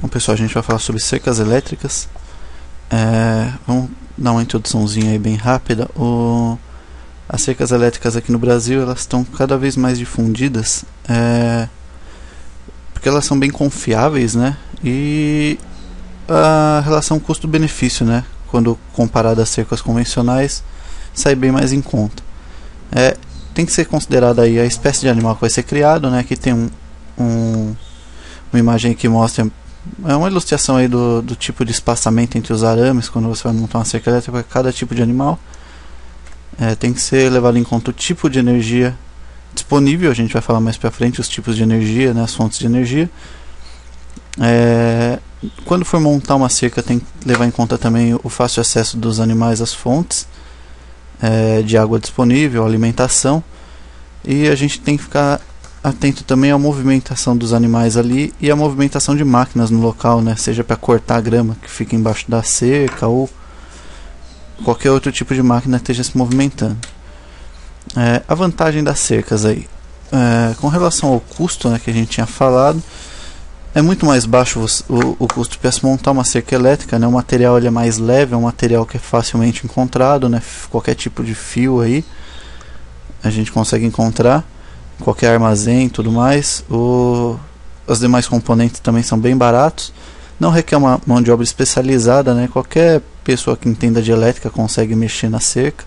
Bom, pessoal, a gente vai falar sobre cercas elétricas. Vamos dar uma introduçãozinha aí bem rápida. As cercas elétricas aqui no Brasil, elas estão cada vez mais difundidas, porque elas são bem confiáveis, né? E a relação custo-benefício, né, quando comparada às cercas convencionais, sai bem mais em conta. Tem que ser considerada aí a espécie de animal que vai ser criado, né? Aqui tem uma imagem que mostra uma ilustração aí do tipo de espaçamento entre os arames quando você vai montar uma cerca elétrica para cada tipo de animal. Tem que ser levado em conta o tipo de energia disponível. A gente vai falar mais para frente os tipos de energia, né, as fontes de energia. Quando for montar uma cerca, tem que levar em conta também o fácil acesso dos animais às fontes de água disponível, alimentação, e a gente tem que ficar atento também à movimentação dos animais ali e à movimentação de máquinas no local, né? Seja para cortar a grama que fica embaixo da cerca ou qualquer outro tipo de máquina que esteja se movimentando. A vantagem das cercas aí, com relação ao custo, né, que a gente tinha falado, é muito mais baixo o custo para se montar uma cerca elétrica, né? O material ele é mais leve, é um material que é facilmente encontrado, né? Qualquer tipo de fio aí a gente consegue encontrar, qualquer armazém e tudo mais. Os demais componentes também são bem baratos, não requer uma mão de obra especializada, né? Qualquer pessoa que entenda de elétrica consegue mexer na cerca.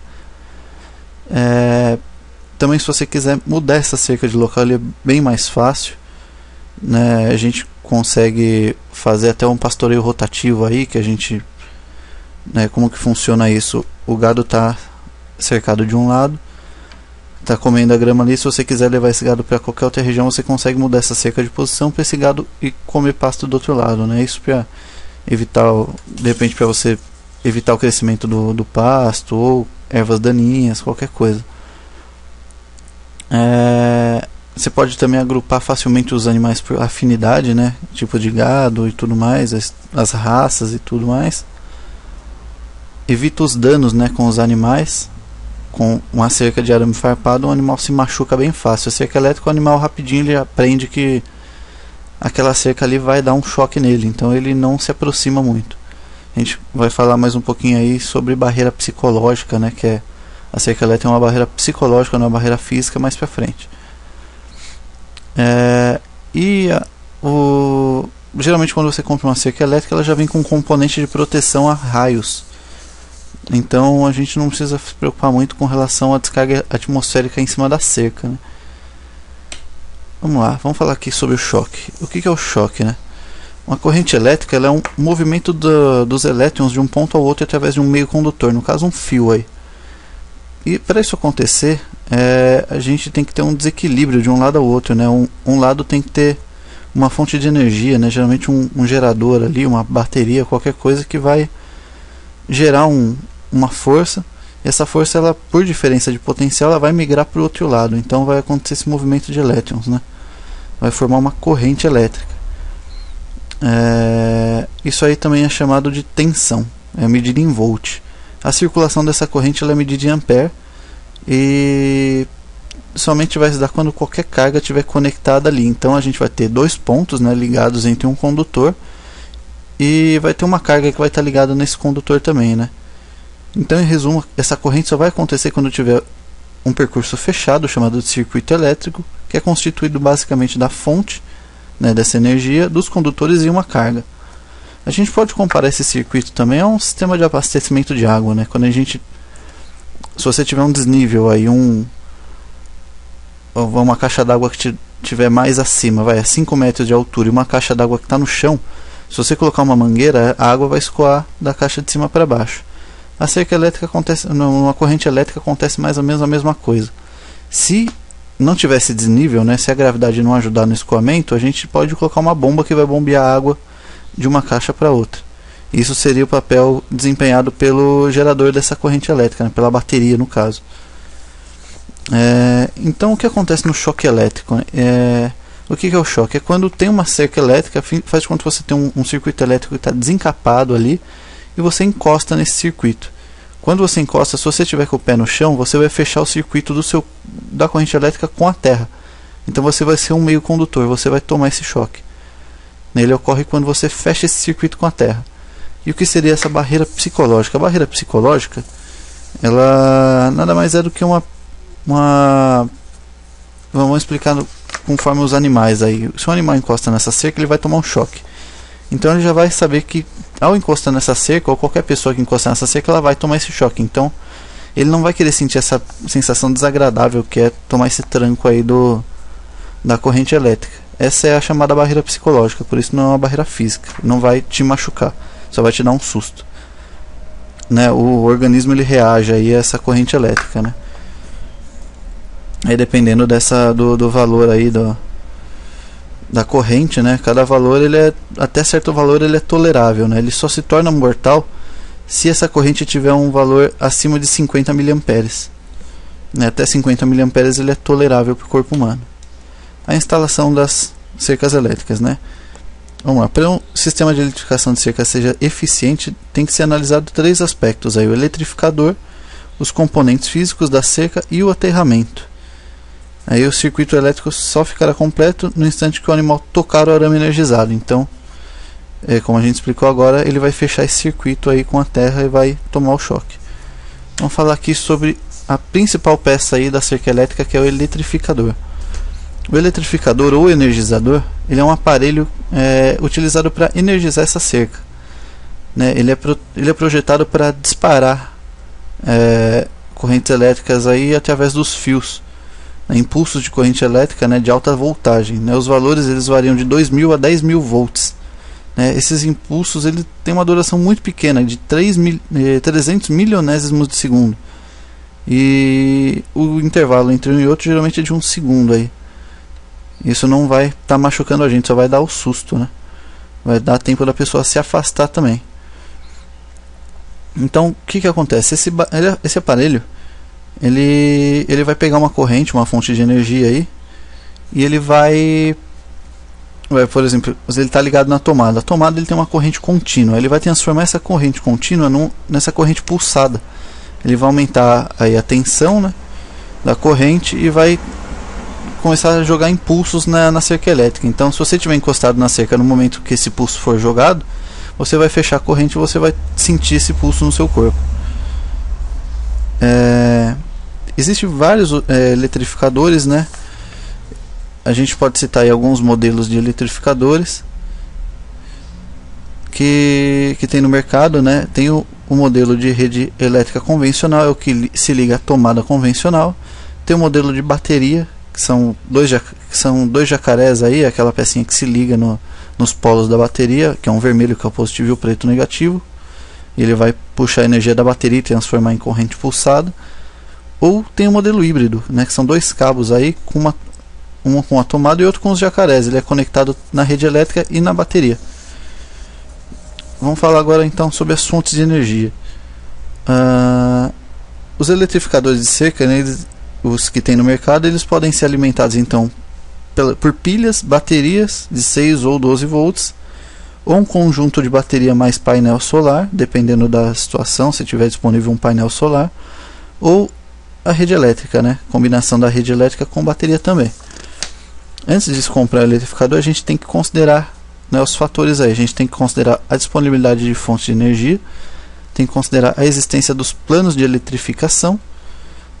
Também, se você quiser mudar essa cerca de local, ele é bem mais fácil, né? A gente consegue fazer até um pastoreio rotativo aí, que a gente, né, como que funciona isso? O gado está cercado de um lado, está comendo a grama ali. Se você quiser levar esse gado para qualquer outra região, você consegue mudar essa cerca de posição para esse gado e comer pasto do outro lado, né? Isso para evitar, de repente, para você evitar o crescimento do pasto ou ervas daninhas, qualquer coisa. Você pode também agrupar facilmente os animais por afinidade, né? Tipo de gado e tudo mais, as raças e tudo mais. Evita os danos, né, com os animais. Com uma cerca de arame farpado, o animal se machuca bem fácil. A cerca elétrica, o animal rapidinho ele aprende que aquela cerca ali vai dar um choque nele, então ele não se aproxima muito. A gente vai falar mais um pouquinho aí sobre barreira psicológica, né, que a cerca elétrica é uma barreira psicológica, não é uma barreira física, mais pra frente. Geralmente quando você compra uma cerca elétrica, ela já vem com um componente de proteção a raios. Então a gente não precisa se preocupar muito com relação à descarga atmosférica em cima da cerca, né? Vamos lá, vamos falar aqui sobre o choque. O que é o choque, né? Uma corrente elétrica ela é um movimento dos elétrons de um ponto ao outro através de um meio condutor, no caso um fio aí. E para isso acontecer, a gente tem que ter um desequilíbrio de um lado ao outro, né? Um lado tem que ter uma fonte de energia, né? Geralmente um gerador ali, uma bateria, qualquer coisa que vai gerar uma força. E essa força, ela, por diferença de potencial, ela vai migrar para o outro lado. Então vai acontecer esse movimento de elétrons, né? Vai formar uma corrente elétrica. Isso aí também é chamado de tensão, é medida em volt. A circulação dessa corrente ela é medida em ampere e somente vai se dar quando qualquer carga estiver conectada ali. Então a gente vai ter dois pontos, né, ligados entre um condutor, e vai ter uma carga que vai estar ligada nesse condutor também, né? Então, em resumo, essa corrente só vai acontecer quando tiver um percurso fechado, chamado de circuito elétrico, que é constituído basicamente da fonte, né, dessa energia, dos condutores e uma carga. A gente pode comparar esse circuito também a um sistema de abastecimento de água, né? Se você tiver um desnível aí, uma caixa d'água que tiver mais acima, a 5 metros de altura, e uma caixa d'água que está no chão, se você colocar uma mangueira, a água vai escoar da caixa de cima para baixo. A cerca elétrica acontece, numa corrente elétrica acontece mais ou menos a mesma coisa. Se não tivesse desnível, né, se a gravidade não ajudar no escoamento, a gente pode colocar uma bomba que vai bombear a água de uma caixa para outra. Isso seria o papel desempenhado pelo gerador dessa corrente elétrica, né, pela bateria no caso. Então o que acontece no choque elétrico? O que é o choque? É quando tem uma cerca elétrica, faz de conta que você tem um circuito elétrico que está desencapado ali e você encosta nesse circuito. Quando você encosta, se você estiver com o pé no chão, você vai fechar o circuito da corrente elétrica com a terra. Então você vai ser um meio condutor, você vai tomar esse choque. Ele ocorre quando você fecha esse circuito com a Terra. E o que seria essa barreira psicológica? A barreira psicológica, ela nada mais é do que vamos explicar conforme os animais aí. Se um animal encosta nessa cerca, ele vai tomar um choque. Então ele já vai saber que ao encostar nessa cerca, ou qualquer pessoa que encostar nessa cerca, ela vai tomar esse choque. Então ele não vai querer sentir essa sensação desagradável que é tomar esse tranco aí da corrente elétrica. Essa é a chamada barreira psicológica, por isso não é uma barreira física, não vai te machucar, só vai te dar um susto, né? O organismo ele reage aí a essa corrente elétrica, né? Aí dependendo do valor aí da corrente, né? Cada valor até certo valor ele é tolerável, né? Ele só se torna mortal se essa corrente tiver um valor acima de 50 mA, né? Até 50 mA ele é tolerável para o corpo humano. A instalação das cercas elétricas, né? Vamos lá. Para um sistema de eletrificação de cerca seja eficiente, tem que ser analisado 3 aspectos aí: o eletrificador, os componentes físicos da cerca e o aterramento. Aí o circuito elétrico só ficará completo no instante que o animal tocar o arame energizado. Então, como a gente explicou agora, ele vai fechar esse circuito aí com a terra e vai tomar o choque. Vamos falar aqui sobre a principal peça aí da cerca elétrica, que é o eletrificador. O eletrificador ou energizador, ele é um aparelho utilizado para energizar essa cerca, né? Ele é projetado para disparar correntes elétricas aí através dos fios, né? Impulsos de corrente elétrica, né, de alta voltagem, né? Os valores eles variam de 2.000 a 10.000 volts, né? Esses impulsos ele tem uma duração muito pequena, de 300 milionésimos de segundo, e o intervalo entre um e outro geralmente é de 1 segundo aí. Isso não vai estar machucando a gente, só vai dar o susto, né? Vai dar tempo da pessoa se afastar também. Então, o que acontece? Esse aparelho, ele vai pegar uma corrente, uma fonte de energia aí, e ele vai, por exemplo, ele está ligado na tomada. A tomada ele tem uma corrente contínua. Ele vai transformar essa corrente contínua nessa corrente pulsada. Ele vai aumentar aí a tensão, né, da corrente e vai começar a jogar impulsos na cerca elétrica. Então, se você estiver encostado na cerca no momento que esse pulso for jogado, você vai fechar a corrente e você vai sentir esse pulso no seu corpo. Existem vários eletrificadores, né? A gente pode citar aí alguns modelos de eletrificadores que tem no mercado, né? Tem o modelo de rede elétrica convencional, é o que se liga à tomada convencional. Tem o modelo de bateria, que são dois jacarés aí, aquela pecinha que se liga nos polos da bateria, que é um vermelho que é o positivo e o preto negativo. Ele vai puxar a energia da bateria e transformar em corrente pulsada. Ou tem o modelo híbrido, né, que são 2 cabos aí, um com a tomada e outro com os jacarés. Ele é conectado na rede elétrica e na bateria. Vamos falar agora então sobre as fontes de energia. Os eletrificadores de cerca, né, os que tem no mercado, eles podem ser alimentados então por pilhas, baterias de 6 ou 12 volts, ou um conjunto de bateria mais painel solar, dependendo da situação, se tiver disponível um painel solar, ou a rede elétrica, né? Combinação da rede elétrica com bateria também. Antes de se comprar o eletrificador, a gente tem que considerar, né, os fatores aí. A gente tem que considerar a disponibilidade de fontes de energia, tem que considerar a existência dos planos de eletrificação.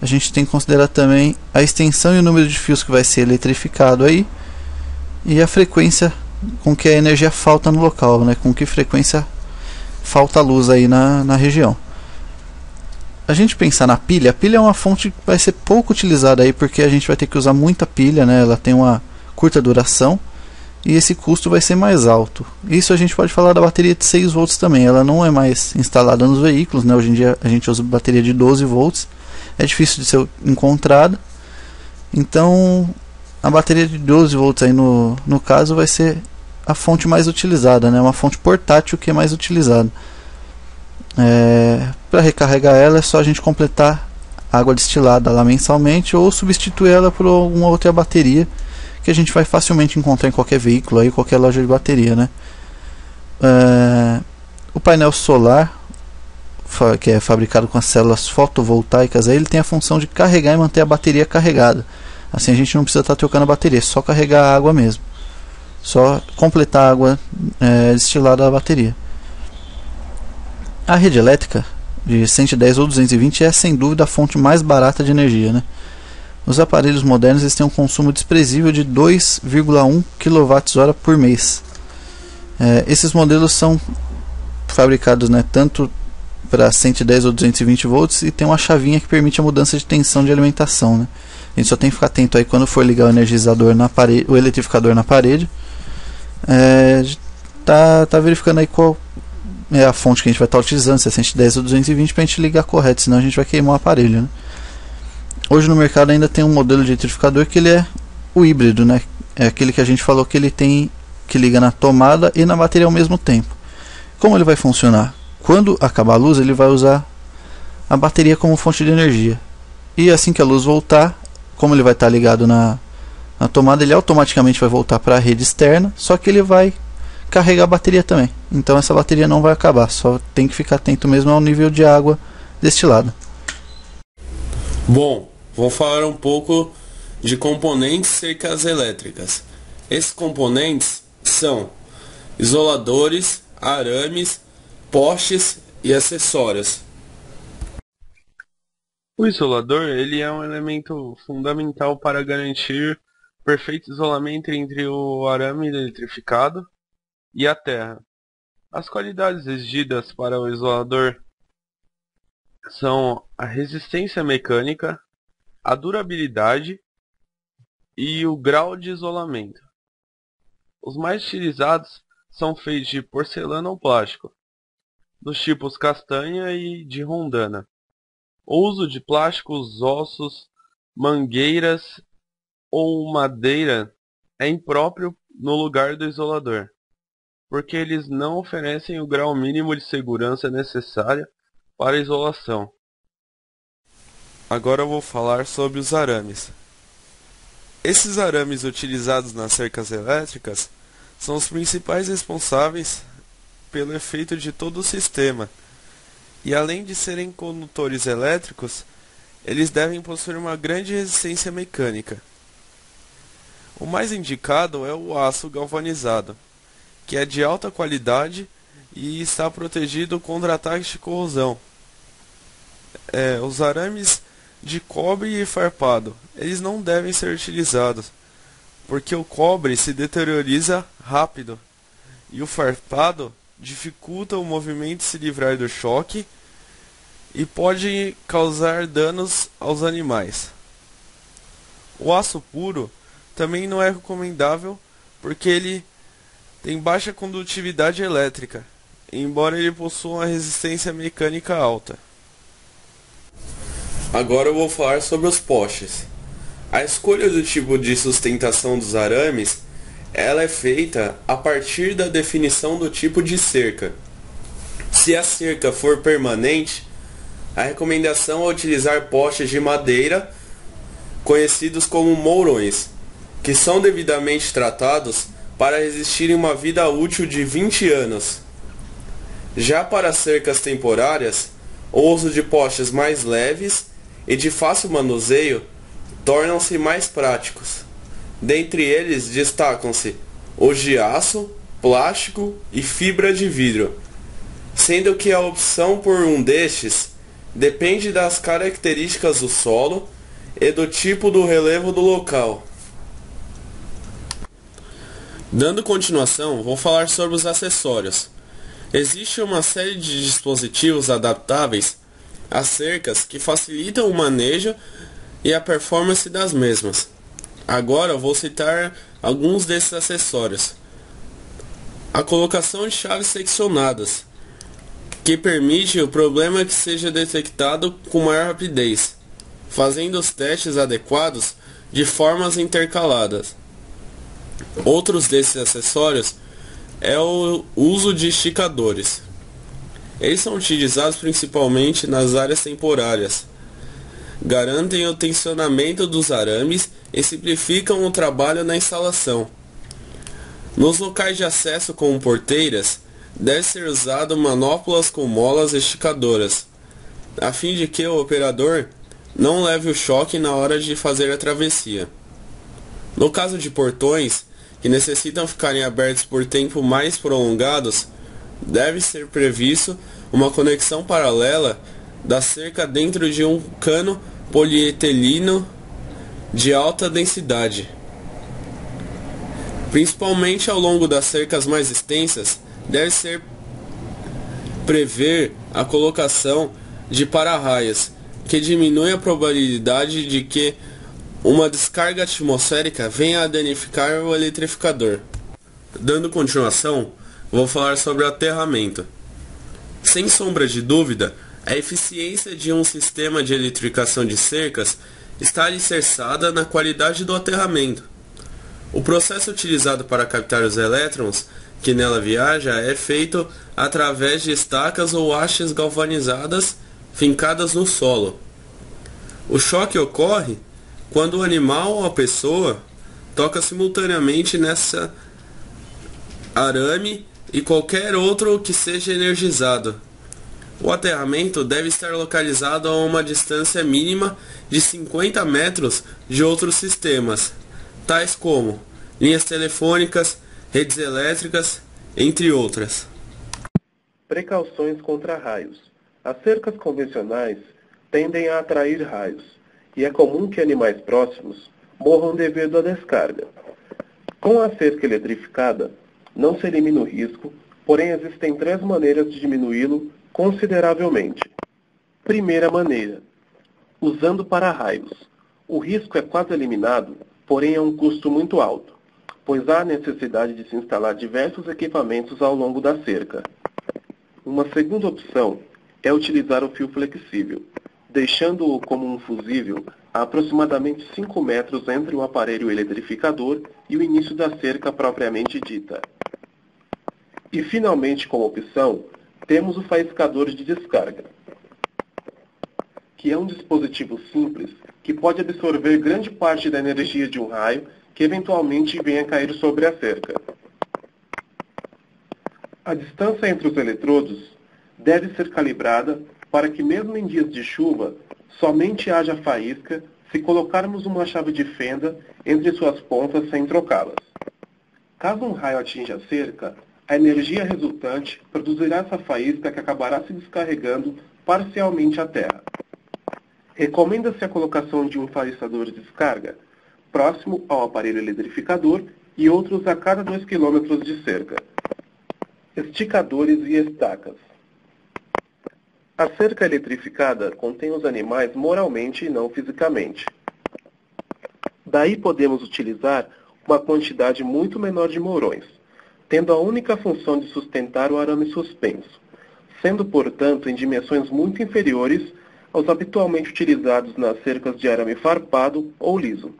A gente tem que considerar também a extensão e o número de fios que vai ser eletrificado aí, e a frequência com que a energia falta no local, né? Com que frequência falta luz aí na região. A gente pensar na pilha, a pilha é uma fonte que vai ser pouco utilizada aí, porque a gente vai ter que usar muita pilha, né? Ela tem uma curta duração e esse custo vai ser mais alto. Isso a gente pode falar da bateria de 6 volts também. Ela não é mais instalada nos veículos, né? Hoje em dia a gente usa bateria de 12 volts. É difícil de ser encontrada. Então a bateria de 12 volts aí no caso vai ser a fonte mais utilizada, né? Uma fonte portátil que é mais utilizada. Para recarregar ela é só a gente completar água destilada lá mensalmente, ou substituir ela por alguma outra bateria que a gente vai facilmente encontrar em qualquer veículo, aí, qualquer loja de bateria, né? O painel solar, que é fabricado com as células fotovoltaicas, aí ele tem a função de carregar e manter a bateria carregada. Assim a gente não precisa estar trocando a bateria, é só carregar a água mesmo. só completar a água destilada da bateria. A rede elétrica de 110 ou 220 é sem dúvida a fonte mais barata de energia, né? Os aparelhos modernos eles têm um consumo desprezível de 2,1 kWh por mês. Esses modelos são fabricados, né, tanto para 110 ou 220 volts e tem uma chavinha que permite a mudança de tensão de alimentação, né? A gente só tem que ficar atento aí quando for ligar o energizador na parede, o eletrificador na parede. Tá verificando aí qual é a fonte que a gente vai estar utilizando, se é 110 ou 220, para a gente ligar correto, senão a gente vai queimar o aparelho, né? Hoje no mercado ainda tem um modelo de eletrificador que ele é o híbrido, né? É aquele que a gente falou que ele tem que liga na tomada e na bateria ao mesmo tempo. Como ele vai funcionar? Quando acabar a luz, ele vai usar a bateria como fonte de energia. E assim que a luz voltar, como ele vai estar ligado na tomada, ele automaticamente vai voltar para a rede externa, só que ele vai carregar a bateria também. Então essa bateria não vai acabar, só tem que ficar atento mesmo ao nível de água destilada. Bom, vou falar um pouco de componentes cercas elétricas. Esses componentes são isoladores, arames, postes e acessórios. O isolador ele é um elemento fundamental para garantir perfeito isolamento entre o arame eletrificado e a terra. As qualidades exigidas para o isolador são a resistência mecânica, a durabilidade e o grau de isolamento. Os mais utilizados são feitos de porcelana ou plástico, dos tipos castanha e de rondana. O uso de plásticos, ossos, mangueiras ou madeira é impróprio no lugar do isolador, porque eles não oferecem o grau mínimo de segurança necessário para a isolação. Agora eu vou falar sobre os arames. Esses arames utilizados nas cercas elétricas são os principais responsáveis pelo efeito de todo o sistema. E além de serem condutores elétricos, eles devem possuir uma grande resistência mecânica. O mais indicado é o aço galvanizado, que é de alta qualidade e está protegido contra ataques de corrosão. Os arames de cobre e farpado, eles não devem ser utilizados, porque o cobre se deterioriza rápido e o farpado dificulta o movimento de se livrar do choque e pode causar danos aos animais. O aço puro também não é recomendável porque ele tem baixa condutividade elétrica, embora ele possua uma resistência mecânica alta. Agora eu vou falar sobre os postes. A escolha do tipo de sustentação dos arames, ela é feita a partir da definição do tipo de cerca. Se a cerca for permanente, a recomendação é utilizar postes de madeira, conhecidos como mourões, que são devidamente tratados para resistirem uma vida útil de 20 anos. Já para cercas temporárias, o uso de postes mais leves e de fácil manuseio tornam-se mais práticos. Dentre eles destacam-se os de aço, plástico e fibra de vidro, sendo que a opção por um destes depende das características do solo e do tipo do relevo do local. Dando continuação, vou falar sobre os acessórios. Existe uma série de dispositivos adaptáveis às cercas que facilitam o manejo e a performance das mesmas. Agora vou citar alguns desses acessórios. A colocação de chaves seccionadas, que permite o problema que seja detectado com maior rapidez, fazendo os testes adequados de formas intercaladas. Outros desses acessórios é o uso de esticadores. Eles são utilizados principalmente nas áreas temporárias. Garantem o tensionamento dos arames e simplificam o trabalho na instalação. Nos locais de acesso como porteiras, deve ser usado manoplas com molas esticadoras, a fim de que o operador não leve o choque na hora de fazer a travessia. No caso de portões, que necessitam ficarem abertos por tempo mais prolongados, deve ser previsto uma conexão paralela da cerca dentro de um cano polietileno de alta densidade. Principalmente ao longo das cercas mais extensas, deve ser prever a colocação de para-raios, que diminui a probabilidade de que uma descarga atmosférica venha a danificar o eletrificador. Dando continuação, vou falar sobre o aterramento. Sem sombra de dúvida, a eficiência de um sistema de eletrificação de cercas está alicerçada na qualidade do aterramento. O processo utilizado para captar os elétrons que nela viajam é feito através de estacas ou hastes galvanizadas fincadas no solo. O choque ocorre quando o animal ou a pessoa toca simultaneamente nessa arame e qualquer outro que seja energizado. O aterramento deve estar localizado a uma distância mínima de 50 metros de outros sistemas, tais como linhas telefônicas, redes elétricas, entre outras. Precauções contra raios. As cercas convencionais tendem a atrair raios, e é comum que animais próximos morram devido à descarga. Com a cerca eletrificada, não se elimina o risco, porém existem 3 maneiras de diminuí-lo consideravelmente. Primeira maneira, usando para-raios. O risco é quase eliminado, porém é um custo muito alto, pois há necessidade de se instalar diversos equipamentos ao longo da cerca. Uma segunda opção é utilizar o fio flexível, deixando-o como um fusível a aproximadamente 5 metros entre o aparelho eletrificador e o início da cerca propriamente dita. E finalmente, como opção, temos o faiscador de descarga, que é um dispositivo simples que pode absorver grande parte da energia de um raio que eventualmente venha a cair sobre a cerca. A distância entre os eletrodos deve ser calibrada para que, mesmo em dias de chuva, somente haja faísca se colocarmos uma chave de fenda entre suas pontas sem trocá-las. Caso um raio atinja a cerca, a energia resultante produzirá essa faísca que acabará se descarregando parcialmente à terra. Recomenda-se a colocação de um faiscador de descarga próximo ao aparelho eletrificador e outros a cada 2 km de cerca. Esticadores e estacas. A cerca eletrificada contém os animais moralmente e não fisicamente. Daí podemos utilizar uma quantidade muito menor de mourões, tendo a única função de sustentar o arame suspenso, sendo, portanto, em dimensões muito inferiores aos habitualmente utilizados nas cercas de arame farpado ou liso.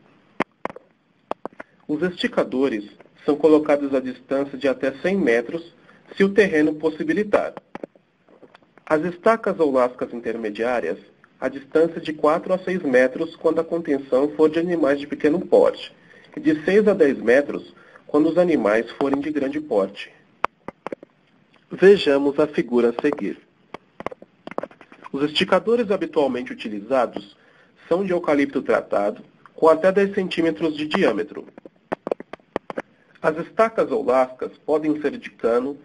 Os esticadores são colocados a distância de até 100 metros, se o terreno possibilitar. As estacas ou lascas intermediárias, a distância de 4 a 6 metros quando a contenção for de animais de pequeno porte, e de 6 a 10 metros quando os animais forem de grande porte. Vejamos a figura a seguir. Os esticadores habitualmente utilizados são de eucalipto tratado, com até 10 centímetros de diâmetro. As estacas ou lascas podem ser de cano,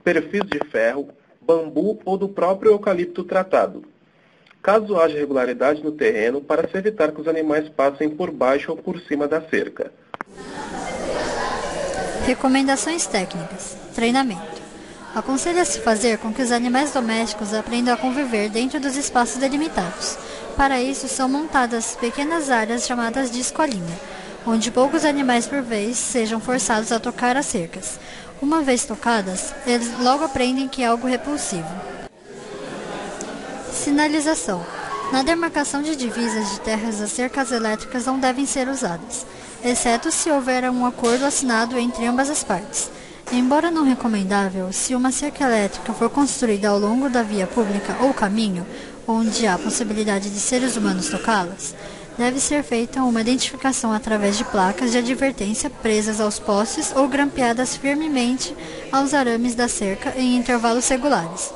perfis de ferro, bambu ou do próprio eucalipto tratado, caso haja irregularidade no terreno, para se evitar que os animais passem por baixo ou por cima da cerca. Recomendações técnicas. Treinamento. Aconselha-se fazer com que os animais domésticos aprendam a conviver dentro dos espaços delimitados. Para isso, são montadas pequenas áreas chamadas de escolinha, onde poucos animais por vez sejam forçados a tocar as cercas. Uma vez tocadas, eles logo aprendem que é algo repulsivo. Sinalização. Na demarcação de divisas de terras, as cercas elétricas não devem ser usadas, exceto se houver um acordo assinado entre ambas as partes. Embora não recomendável, se uma cerca elétrica for construída ao longo da via pública ou caminho, onde há possibilidade de seres humanos tocá-las, deve ser feita uma identificação através de placas de advertência presas aos postes ou grampeadas firmemente aos arames da cerca em intervalos regulares,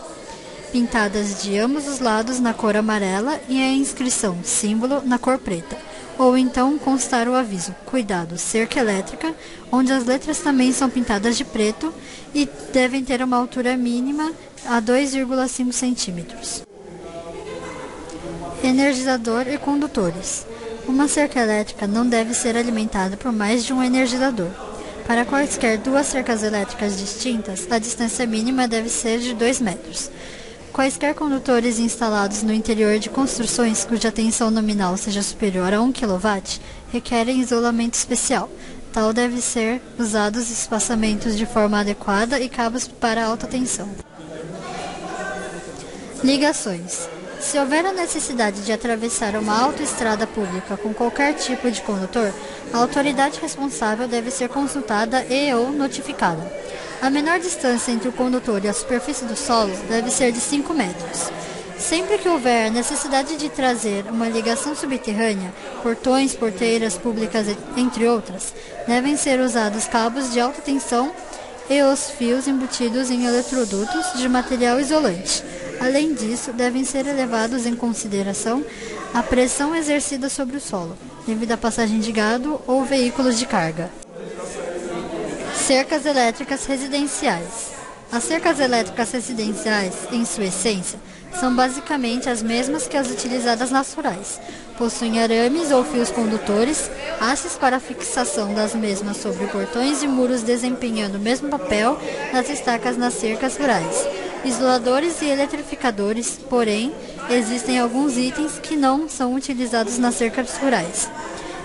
pintadas de ambos os lados na cor amarela e a inscrição símbolo na cor preta. ou então constar o aviso "Cuidado, cerca elétrica", onde as letras também são pintadas de preto e devem ter uma altura mínima a 2,5 centímetros. Energizador e condutores. Uma cerca elétrica não deve ser alimentada por mais de um energizador. Para quaisquer duas cercas elétricas distintas, a distância mínima deve ser de 2 metros. Quaisquer condutores instalados no interior de construções cuja tensão nominal seja superior a 1 kW requerem isolamento especial. Tal deve ser usados espaçamentos de forma adequada e cabos para alta tensão. Ligações. Se houver a necessidade de atravessar uma autoestrada pública com qualquer tipo de condutor, a autoridade responsável deve ser consultada e/ou notificada. A menor distância entre o condutor e a superfície do solo deve ser de 5 metros. Sempre que houver necessidade de trazer uma ligação subterrânea, portões, porteiras públicas, entre outras, devem ser usados cabos de alta tensão e os fios embutidos em eletrodutos de material isolante. Além disso, devem ser levados em consideração a pressão exercida sobre o solo, devido à passagem de gado ou veículos de carga. Cercas elétricas residenciais. As cercas elétricas residenciais, em sua essência, são basicamente as mesmas que as utilizadas nas rurais. Possuem arames ou fios condutores, hastes para a fixação das mesmas sobre portões e muros, desempenhando o mesmo papel nas estacas nas cercas rurais. Isoladores e eletrificadores, porém, existem alguns itens que não são utilizados nas cercas rurais.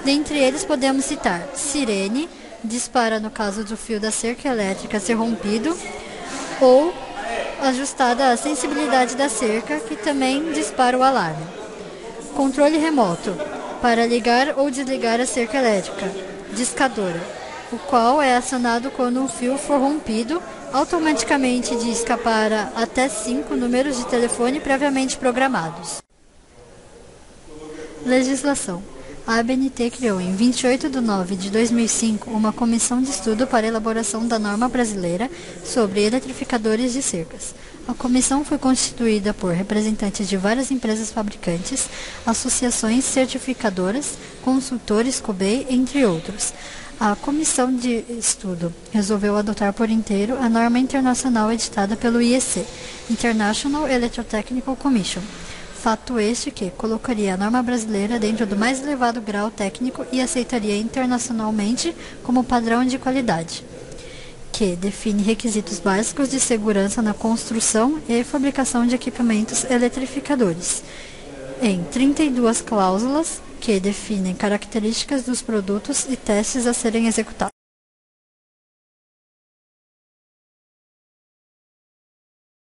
Dentre eles podemos citar sirene, dispara no caso do fio da cerca elétrica ser rompido, ou ajustada à sensibilidade da cerca, que também dispara o alarme. Controle remoto, para ligar ou desligar a cerca elétrica. Discadora, o qual é acionado quando um fio for rompido, automaticamente disca para até 5 números de telefone previamente programados. Legislação. A ABNT criou em 28 de nove de 2005 uma comissão de estudo para a elaboração da norma brasileira sobre eletrificadores de cercas. A comissão foi constituída por representantes de várias empresas fabricantes, associações certificadoras, consultores COBEI, entre outros. A comissão de estudo resolveu adotar por inteiro a norma internacional editada pelo IEC, International Electrotechnical Commission. Fato este que colocaria a norma brasileira dentro do mais elevado grau técnico e aceitaria internacionalmente como padrão de qualidade, que define requisitos básicos de segurança na construção e fabricação de equipamentos eletrificadores, em 32 cláusulas que definem características dos produtos e testes a serem executados.